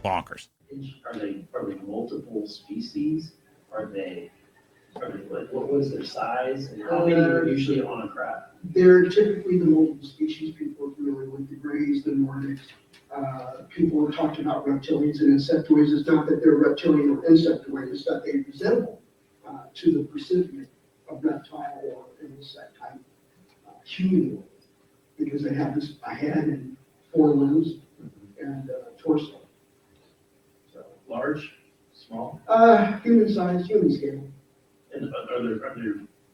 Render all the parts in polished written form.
bonkers. Are they multiple species? Are they what was their size? And how many are usually on a craft? They're typically the multiple species. People are familiar with the Greys, the Nordics. People have talked about reptilians and insectoids. It's not that they're reptilian or insectoid, it's that they resemble to the recipient of reptile or insect type humanoid, because they have this a head and 4 limbs and torso. So Large, small, human size, human scale. and are there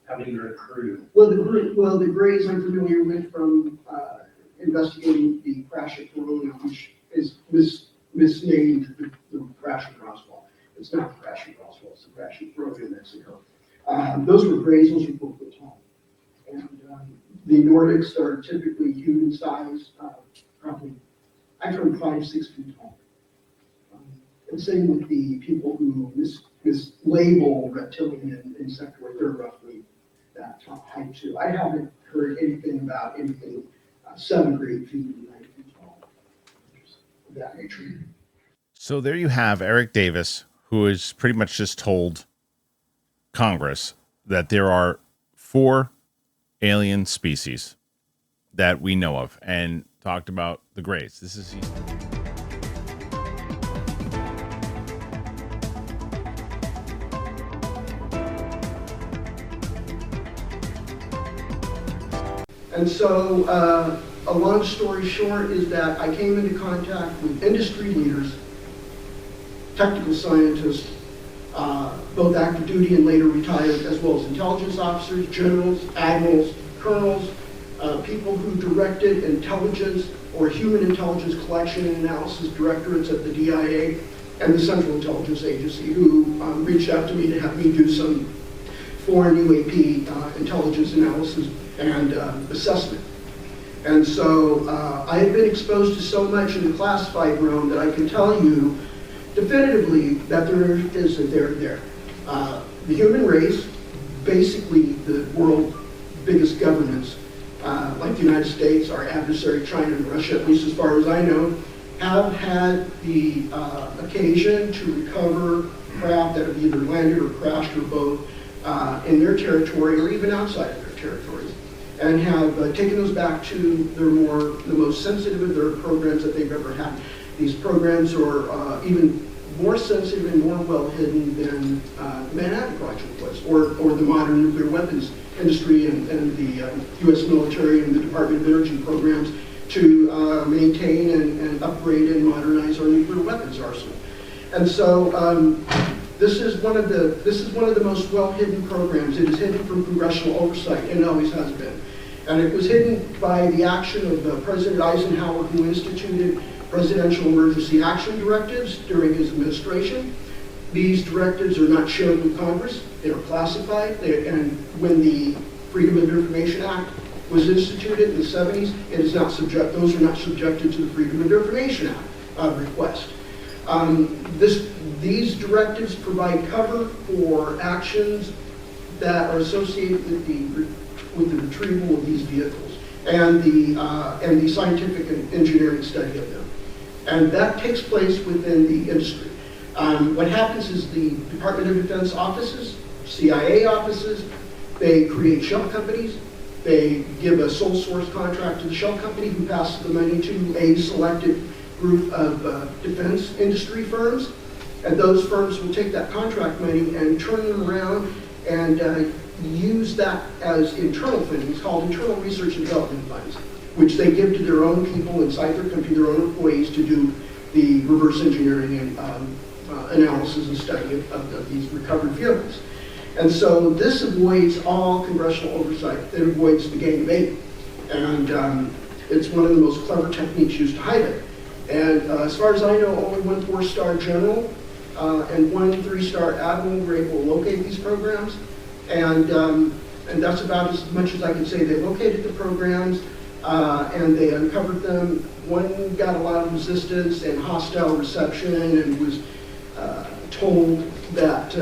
how many are accrued? Well, the Greys I'm familiar with from investigating the crash at Corona, which is misnamed the crash at Roswell. It's not the crash at Roswell, it's the crash at Corona in Mexico. Those were Greys, those were 4 foot tall. And the Nordics are typically human size, probably, I've heard 5 to 6 feet tall. And same with the people who mislabel reptilian and insectoid, they're roughly that height too. I haven't heard anything about anything 7 or 8 feet, 9 feet tall. Of that nature. So there you have Eric Davis, who has pretty much just told Congress that there are 4 alien species that we know of, and talked about the Greys. This is And so, a long story short is that I came into contact with industry leaders, technical scientists, both active duty and later retired, as well as intelligence officers, generals, admirals, colonels, people who directed intelligence or human intelligence collection and analysis directorates at the DIA and the Central Intelligence Agency, who reached out to me to have me do some foreign UAP intelligence analysis and assessment. And so I have been exposed to so much in the classified realm that I can tell you definitively that there is a there. The human race, basically the world's biggest governments, like the United States, our adversary China and Russia, at least as far as I know, have had the occasion to recover craft that have either landed or crashed or both in their territory or even outside of their territories, and have taken those back to the most sensitive of their programs that they've ever had. These programs are even more sensitive and more well hidden than the Manhattan Project was, or the modern nuclear weapons industry and the U.S. military and the Department of Energy programs to maintain and upgrade and modernize our nuclear weapons arsenal. And so this is one of the most well hidden programs. It is hidden from congressional oversight, and it always has been. And it was hidden by the action of President Eisenhower, who instituted presidential emergency action directives during his administration. These directives are not shared with Congress. They are classified. And when the Freedom of Information Act was instituted in the 70s, those are not subjected to the Freedom of Information Act request. These directives provide cover for actions that are associated with the retrieval of these vehicles and the scientific and engineering study of them. And that takes place within the industry. What happens is the Department of Defense offices, CIA offices, they create shell companies. They give a sole source contract to the shell company, who passes the money to a selected group of defense industry firms. And those firms will take that contract money and turn them around and use that as internal funding. It's called internal research and development funds, which they give to their own people inside their country, their own employees, to do the reverse engineering and analysis and study of these recovered vehicles. And so this avoids all congressional oversight. It avoids the gang of 8. And it's one of the most clever techniques used to hide it. And as far as I know, only 1 4-star general and 1 3-star admiral were able to locate these programs. And that's about as much as I can say. They located the programs and they uncovered them. One got a lot of resistance and hostile reception and was told that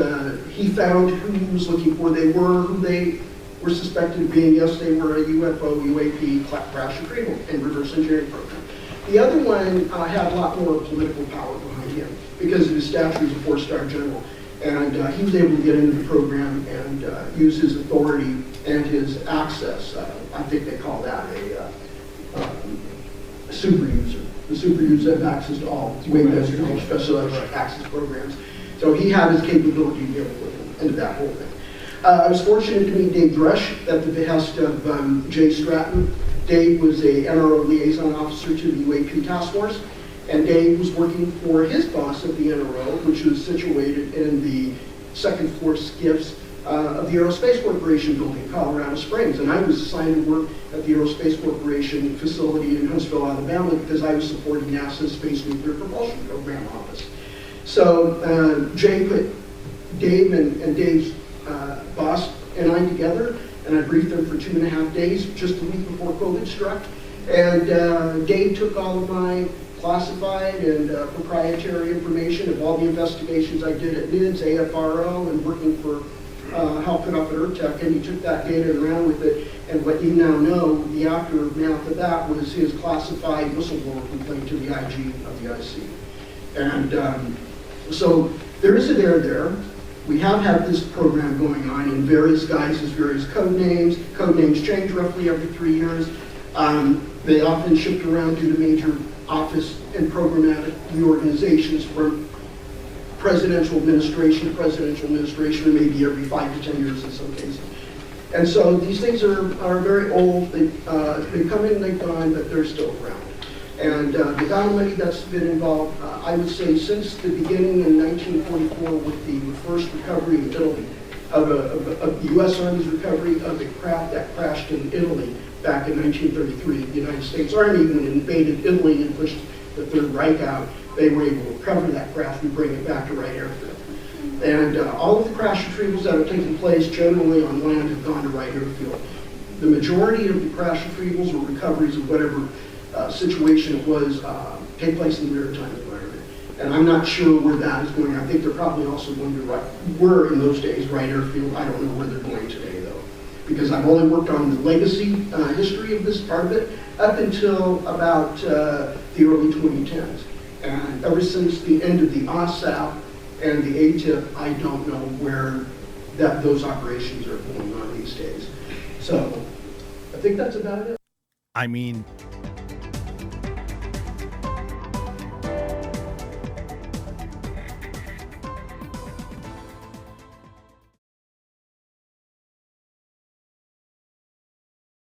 he found who he was looking for. They were who they were suspected of being. Yes, they were a UFO, UAP, Crash Retrieval and reverse engineering program. The other one had a lot more political power behind him because of his stature as a 4-star general. And he was able to get into the program and use his authority and his access. I think they call that a super user. The super user has access to all wave special access programs. So he had his capability to be able to look into that whole thing. I was fortunate to meet Dave Dresch at the behest of Jay Stratton. Dave was a NRO liaison officer to the UAP task force, and Dave was working for his boss at the NRO, which was situated in the second floor skiffs of the Aerospace Corporation building in Colorado Springs. And I was assigned to work at the Aerospace Corporation facility in Huntsville, Alabama, because I was supporting NASA's Space Nuclear Propulsion Program office. So Jay put Dave and Dave's boss and I together, and I briefed them for 2.5 days, just a week before COVID struck. And Dave took all of my classified and proprietary information of all the investigations I did at NIDS, AFRO, and working for helping up at ERTEC, and he took that data and ran with it. And what you now know, the aftermath of that was his classified whistleblower complaint to the IG of the IC. And so there is a there. We have had this program going on in various guises, various code names. Code names change roughly every 3 years. They often shift around due to major office and programmatic reorganizations from presidential administration to presidential administration, or maybe every 5 to 10 years in some cases. And so these things are very old. They come in, they've gone, but they're still around. And the amount of money that's been involved, I would say since the beginning in 1944 with the first recovery in Italy, of the U.S. Army's recovery of a craft that crashed in Italy back in 1933. The United States Army, when it invaded Italy and pushed the Third Reich out, they were able to recover that craft and bring it back to Wright Airfield. And all of the crash retrievals that have taken place generally on land have gone to Wright Airfield. The majority of the crash retrievals or recoveries of whatever situation it was take place in the maritime environment. And I'm not sure where that is going. I think they're probably also going to were in those days Wright Airfield. I don't know where they're going today though, because I've only worked on the legacy history of this part of it up until about the early 2010s. And ever since the end of the OSAP and the ATIP, I don't know where those operations are going on these days. So I think that's about it. I mean,